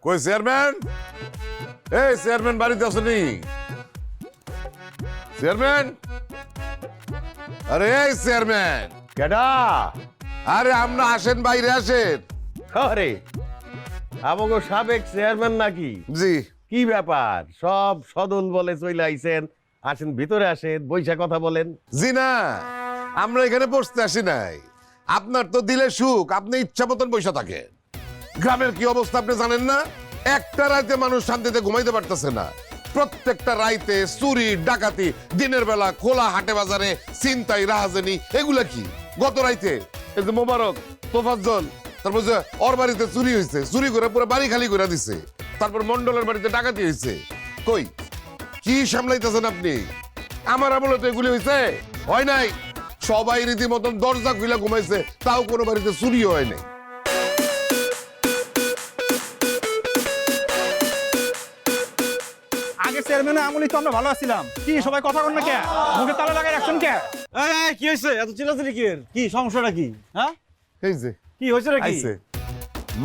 কই চেয়ারম্যান? এই চেয়ারম্যান বাড়িতে আসেনি? চেয়ারম্যান, আরে এই চেয়ারম্যান, কেডা? আরে আমরা আসেন, বাইরে আসেন। আরে আমাগো সাবেক চেয়ারম্যান নাকি? জি। কি ব্যাপার, সব সদল বলে চলে আইছেন? আসেন ভিতরে আসেন, বইসা কথা বলেন। জি না, আমরা এখানে বসতে আসি নাই। আপনার তো দিলে সুখ, আপনি ইচ্ছা মতন বসে থাকেন। গ্রামের কি অবস্থা আপনি জানেন না? একটা রাতে মানুষ শান্তিতে ঘুমাইতে পারতেছে না। প্রত্যেকটা রাইতে চুরি ডাকাতি, দিনের বেলা খোলা হাটে বাজারে ছিনতাই রাহাজানি, এগুলা কি? গত রাইতে এই যে মোবারক তোফাজ্জল, তারপর যে ওর বাড়িতে চুরি হয়েছে, চুরি করে পুরো বাড়ি খালি করে দিছে। তারপর মন্ডলের বাড়িতে ডাকাতি হয়েছে। কই কি সামলাইতেছেন আপনি? আমার আমলে তো এগুলি হয়েছে হয় নাই। সবাই রীতিমতন দরজা খুলে ঘুমাইছে, তাও কোনো বাড়িতে চুরি হয় নাই। আগে চেয়ারম্যানের আমলি তো আমরা ভালো আছিলাম। কি সবাই কথা বল না কে? মুখে তালা লাগাই রাখছেন কে? এই কি হয়েছে? এত চিল্লাচিল্লি কি? কি সমস্যাটা কি? হ্যাঁ, এই যে কি হয়েছে নাকি? আইছে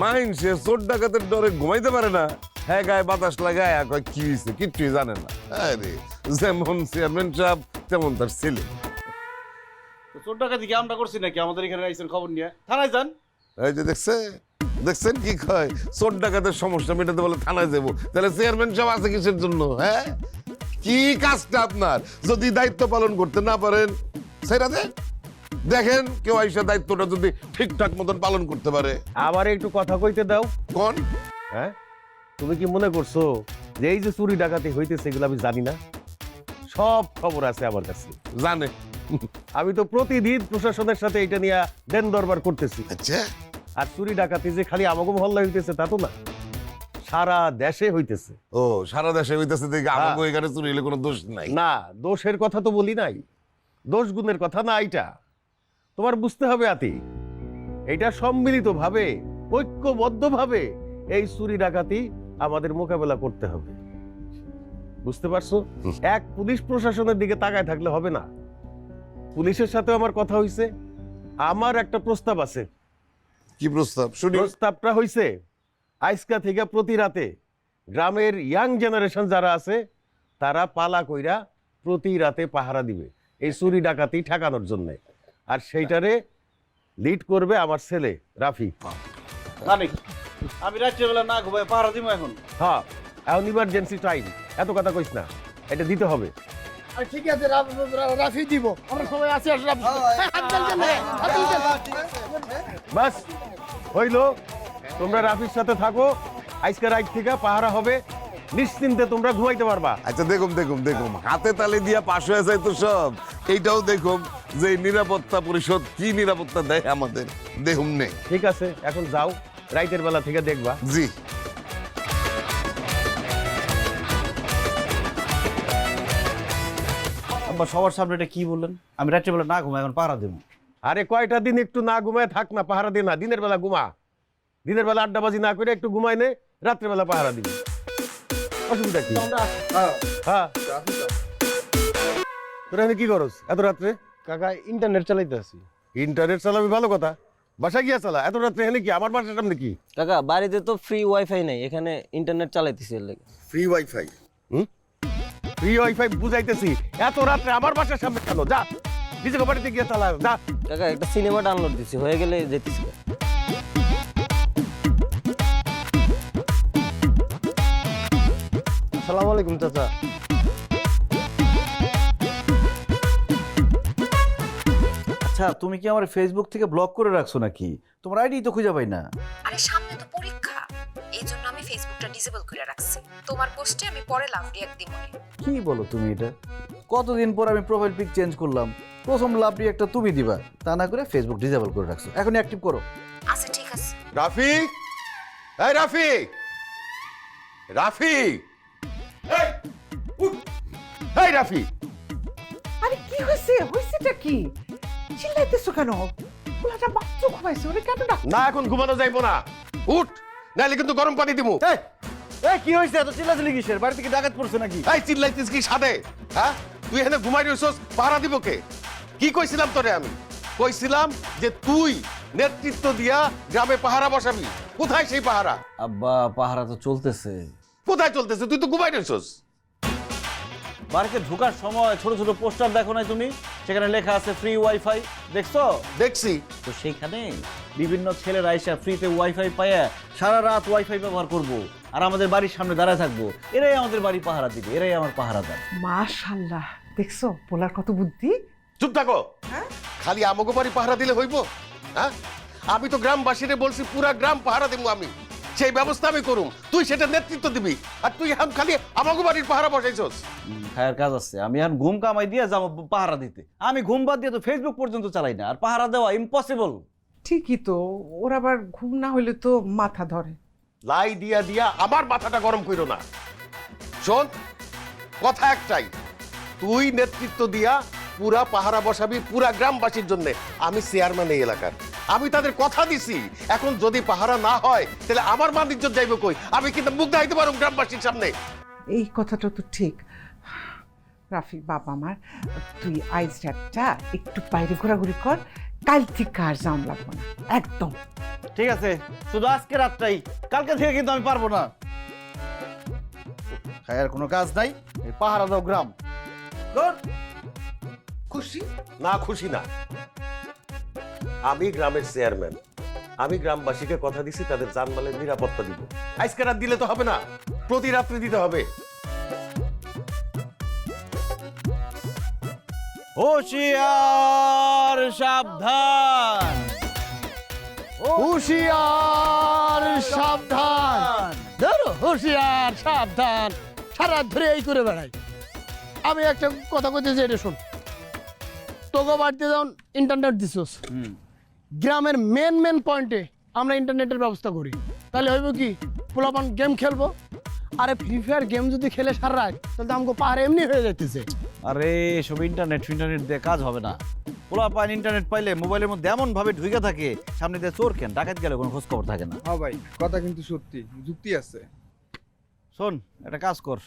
মাইন, সে চোর ডাকাতের ডরে ঘুমাইতে পারে না। হ্যাঁ, গায়ে বাতাস লাগায় কয় কি হয়েছে, কিচ্ছুই জানে না। আরে যেমন চেয়ারম্যান সাহেব তেমন তার ছেলে। চোর ডাকাতি কি আমরা করছি নাকি? আমাদের এখানে আইছেন খবর নিয়ে, থানায় যান। এই যে দেখছেন কি কয়, চোর ডাকাতের সমস্যা মেটাতে বলে থানায় যাবো। তাহলে চেয়ারম্যান সাহেব আছে কিসের জন্য? হ্যাঁ, কি কাজটা আপনার? যদি দায়িত্ব পালন করতে না পারেন সেটা দেখেন কেউ আইসা দায়িত্বটা যদি ঠিকঠাক মতন পালন করতে পারে। আবার একটু কথা কইতে দাও। কোন? হ্যাঁ, তুমি কি মনে করছো যে এই যে চুরি ডাকাতি হইতেছে এগুলো আমি জানি না? সব খবর আছে আমার কাছে। জানে? আমি তো প্রতিদিন প্রশাসনের সাথে এটা নিয়ে দেন দরবার করতেছি। আচ্ছা, আর চুরি ডাকাতি যে খালি আমাকে মহল্লা হইতেছে তা তো না, সারা দেশে হইতেছে। ও সারা দেশে হইতেছে দেখে আমাকে এখানে চুরি হলে কোনো দোষ নাই? না, দোষের কথা তো বলি নাই, দোষ গুণের কথা না। এটা তোমার বুঝতে হবে আতি, এটা সম্মিলিত ভাবে ঐক্যবদ্ধ ভাবে এই চুরি ডাকাতি আমাদের মোকাবেলা করতে হবে। বুঝতে পারছো? এক পুলিশ প্রশাসনের দিকে তাকায় থাকলে হবে না। পুলিশের সাথে আমার কথা হইছে, আমার একটা প্রস্তাব আছে। কি প্রস্তাব শুনি? প্রস্তাবটা হইছে আজকা থেকে প্রতি রাতে গ্রামের ইয়াং জেনারেশন যারা আছে তারা পালা কইরা প্রতি রাতে পাহারা দিবে এই চুরি ডাকাতি ঠেকানোর জন্য। আর সেইটারে লিড করবে আমার ছেলে রাফি। জানি আমি রাত্রেবেলা না ঘুমাই পাহারা দিব এখন। হ্যাঁ, এখন ইমার্জেন্সি টাইম, এত কথা কইস না, এটা দিতে হবে। ঠিক আছে, রাফি দিব, আমরা সবাই আছি। বাস হইলো, তোমরা রাফির সাথে থাকো, আজকে রাত থেকে পাহারা হবে, নিশ্চিন্তে তোমরা ঘুমাইতে পারবা। আচ্ছা দেখুম হাতে তালে দিয়া পাশ হয়ে যায় তো সব। এইটাও দেখুম যে নিরাপত্তা পরিষদ কি নিরাপত্তা দেয় আমাদের, দেখুম নেই। ঠিক আছে, এখন যাও, রাইতের বেলা থেকে দেখবা। জি। আব্বা সবার সামনে এটা কি বললেন? আমি রাত্রেবেলা না ঘুমাই এখন পাহারা দেবো। আরে কয়টা দিন একটু না ঘুমায় থাক না, পাহারা দে না। দিনের বেলা ঘুমা, দিনের বেলা আড্ডাবাজি না করে একটু ঘুমাই নে, রাত্রে বেলা পাহারা দিবি। অসুবিধা কি? হ্যাঁ, তোরা এখানে কি করস এত রাত্রে? কাকা ইন্টারনেট চালাইতে আছি। ইন্টারনেট চালাবি ভালো কথা, বাসা গিয়া চালা। এত রাত্রে এখানে কি? আমার বাসার সামনে কি? কাকা বাড়িতে তো ফ্রি ওয়াইফাই নাই, এখানে ইন্টারনেট চালাইতেছি এর লাগে। Free wifi? ফ্রি ওয়াইফাই বুঝাইতেছি, এত রাত্রে আমার বাসার সামনে কেন? যা নিজে বাড়িতে গিয়ে চালা, যা। কাকা একটা সিনেমা ডাউনলোড দিছি, হয়ে গেলে যেতেছি। আসসালামু আলাইকুম চাচা। আচ্ছা, তুমি কি আমার ফেসবুক থেকে ব্লক করে রাখছো নাকি? তোমার আইডি তো খুঁজে পাই না। আরে সামনে তো পরীক্ষা, এই জন্য আমি ফেসবুকটা ডিসেবল করে রাখছি। তোমার পোস্টে আমি পরে লাভ রিঅ্যাক্ট দিব। কি বলো তুমি এটা? কতদিন পর আমি প্রোফাইল পিক চেঞ্জ করলাম, প্রথম লাভ রিঅ্যাক্টটা তুমি দিবা, তা না করে ফেসবুক ডিসেবল করে রাখছো। এখন অ্যাক্টিভ করো। আচ্ছা ঠিক আছে। রাফি, এই রাফি, রাফি, এই রাফি। আরে কি হয়েছে? হয়েছেটা কি? চিল্লাইতেছো কেন? ওটা মাত্র ঘুমাইছে, ওরে কেন ডাক? না, এখন ঘুমানো যাইবো না, উঠ, নাহলে কিন্তু গরম পানি দিমু। এই কি হয়েছে? এত চিল্লাচিল্লি কিসের? বাড়ি থেকে ডাকাত পড়ছে নাকি? এই চিল্লাইতিস কি সাদে? হ্যাঁ, তুই এখানে ঘুমাই রইছস, পাহারা দিব কে? কি কইছিলাম তোরে? আমি কইছিলাম যে তুই নেতৃত্ব দিয়া গ্রামে পাহারা বসাবি। কোথায় সেই পাহারা? আব্বা পাহারা তো চলতেছে। কোথায় চলতেছে? তুই তো ঘুমাই রইছস। বাড়িতে ঢোকার সময় ছোট ছোট পোস্টার দেখো নাই তুমি? সেখানে লেখা আছে ফ্রি ওয়াইফাই, দেখছো? দেখছি। তো সেইখানে বিভিন্ন ছেলেরা এসে ফ্রিতে ওয়াইফাই পায় সারা রাত ওয়াইফাই ব্যবহার করব আর আমাদের বাড়ির সামনে দাঁড়ায় থাকবো। এরাই আমাদের বাড়ি পাহারা দিবে, এরাই আমার পাহারাদার। মাশাআল্লাহ, দেখছো পোলার কত বুদ্ধি। চুপ থাকো। খালি আমাকে বাড়ি পাহারা দিলে হইব? হ্যাঁ, আমি তো গ্রামবাসীরে বলছি পুরা গ্রাম পাহারা দেবো আমি, সেই ব্যবস্থা আমি করুম, তুই সেটা নেতৃত্ব দিবি, আর তুই এখন খালি আমাকে বাড়ির পাহারা বসাইছস। খায়ের কাজ আছে, আমি আর ঘুম কামাই দিয়ে যাবো পাহারা দিতে? আমি ঘুম বাদ দিয়ে তো ফেসবুক পর্যন্ত চালাই না, আর পাহারা দেওয়া ইম্পসিবল। ঠিকই তো, ওর আবার ঘুম না হইলে তো মাথা ধরে। লাই দিয়া দিয়া আমার মাথাটা গরম কইরো না। শোন, কথা একটাই, তুই নেতৃত্ব দিয়া পুরা পাহারা বসাবি পুরা গ্রামবাসীর জন্য। আমি চেয়ারম্যান এই এলাকার, আমি তাদের কথা দিছি। এখন যদি পাহারা না হয় তাহলে আমার মান ইজ্জত যাইবে কই? আমি কিন্তু মুখ দেখাইতে পারব গ্রামবাসীর সামনে। এই কথাটা তো ঠিক। রাফি বাবা আমার, তুই আইজ রাতটা একটু বাইরে ঘোরাঘুরি কর, কাল থেকে আর যাওয়া লাগবো না একদম। ঠিক আছে, শুধু আজকে রাতটাই, কালকে থেকে কিন্তু আমি পারবো না। খায়ের কোনো কাজ নাই, এই পাহারা দাও গ্রাম। খুশি? না খুশি না, আমি গ্রামের চেয়ারম্যান, আমি গ্রামবাসীকে কথা দিছি তাদের জানমালের নিরাপত্তা দিব। আজকে রাত দিলে তো হবে না, প্রতি রাত্রি দিতে হবে। হুঁশিয়ার সাবধান, হুঁশিয়ার সাবধান। ধরো হুঁশিয়ার সাবধান, সারা ধরে এই করে বেড়াই। আমি একটা কথা কইতেছি, এটা শোন। তোকে বাড়িতে যখন ইন্টারনেট দিছস, গ্রামের মেন পয়েন্টে আমরা ইন্টারনেটের ব্যবস্থা করি, তাহলে হইব কি পোলাপান গেম খেলবো। আরে ফ্রি ফায়ার গেম যদি খেলে সারা রাত, তাহলে আমাকে পাহাড় এমনি হয়ে যাইতেছে। আরে সব ইন্টারনেট দিয়ে কাজ হবে না। পোলা পাইন ইন্টারনেট পাইলে মোবাইলের মধ্যে এমন ভাবে ঢুকে থাকে, সামনে দিয়ে চোর কেন ডাকাত গেলে কোনো খোঁজ খবর থাকে না। হ্যাঁ ভাই, কথা কিন্তু সত্যি, যুক্তি আছে। শোন, একটা কাজ কর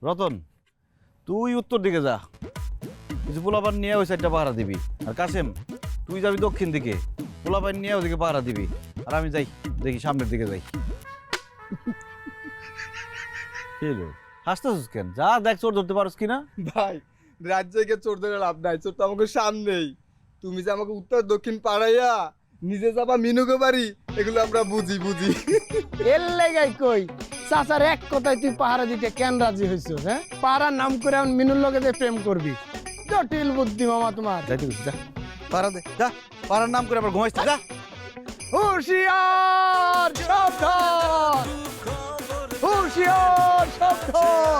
রতন, তুই উত্তর দিকে যা, কিছু পোলাপান নিয়ে ওই সাইডটা পাহারা দিবি। আর কাসেম, তুই যাবি দক্ষিণ দিকে, পোলাপান নিয়ে ওদিকে পাহারা দিবি। আর আমি যাই, দেখি সামনের দিকে যাই। হাসতেছিস কেন? যা দেখ, চোর ধরতে পারস কিনা। ভাই, রাজ্যকে চোর ধরে লাভ নাই, চোর তো আমাকে সামনেই। তুমি যে আমাকে উত্তর দক্ষিণ পাড়াইয়া নিজে যাবা মিনুকে বাড়ি, এগুলো আমরা বুঝি। এর লেগাই কই চাচার এক কথায় তুই পাহারা দিতে কেন রাজি হইছ? হ্যাঁ, পাহারার নাম করে এখন মিনুর লগে যে প্রেম করবি, জটিল বুদ্ধি মামা তোমার। যাইতে গেছি, যা পাহারা দে, যা পাহারার নাম করে আবার ঘুমাইছিস, যা। হুঁশিয়ার সাবধান, হুঁশিয়ার